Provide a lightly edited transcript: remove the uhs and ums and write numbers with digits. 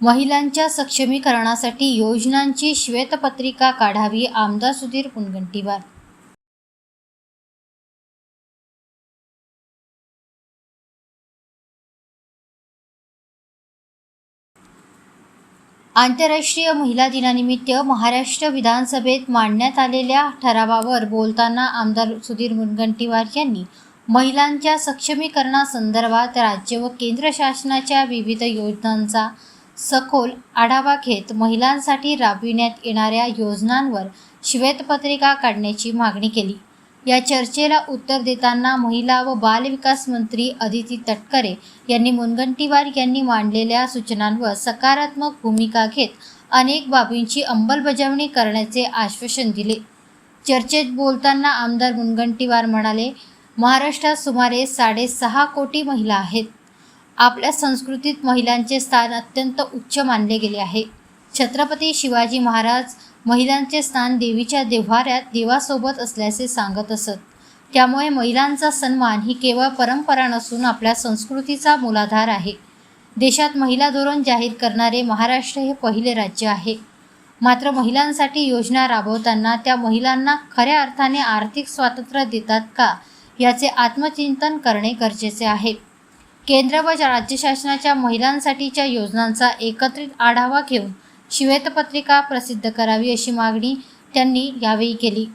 महिलांच्या सक्षमीकरणासाठी योजनांची श्वेतपत्रिका काढावी, आमदार सुधीर मुनगंटीवार. आंतरराष्ट्रीय महिला दिनानिमित्त महाराष्ट्र विधानसभेत मांडण्यात आलेल्या ठरावावर बोलताना आमदार सुधीर मुनगंटीवार यांनी महिलांच्या सक्षमीकरणासंदर्भात राज्य व केंद्र शासनाच्या विविध योजनांचा सखोल आढावा घेत महिलांसाठी राबविण्यात येणाऱ्या योजनांवर श्वेतपत्रिका काढण्याची मागणी केली. या चर्चेला उत्तर देताना महिला व बालविकास मंत्री अदिती तटकरे यांनी मुनगंटीवार यांनी मांडलेल्या सूचनांवर सकारात्मक भूमिका घेत अनेक बाबींची अंमलबजावणी करण्याचे आश्वासन दिले. चर्चेत बोलताना आमदार मुनगंटीवार म्हणाले, महाराष्ट्रात सुमारे 6.5 कोटी महिला आहेत. आपल्या संस्कृतीत महिलांचे स्थान अत्यंत उच्च मानले गेले आहे. छत्रपती शिवाजी महाराज महिलांचे स्थान देवीच्या देव्हाऱ्यात देवासोबत असल्याचे सांगत असत. त्यामुळे महिलांचा सन्मान ही केवळ परंपरा नसून आपल्या संस्कृतीचा मूलाधार आहे. देशात महिला धोरण जाहीर करणारे महाराष्ट्र हे पहिले राज्य आहे. मात्र महिलांसाठी योजना राबवताना त्या महिलांना खऱ्या अर्थाने आर्थिक स्वातंत्र्य देतात का, याचे आत्मचिंतन करणे गरजेचे आहे. केंद्र व राज्य शासनाच्या महिलांसाठीच्या योजनांचा एकत्रित आढावा घेऊन श्वेतपत्रिका प्रसिद्ध करावी, अशी मागणी त्यांनी यावेळी केली.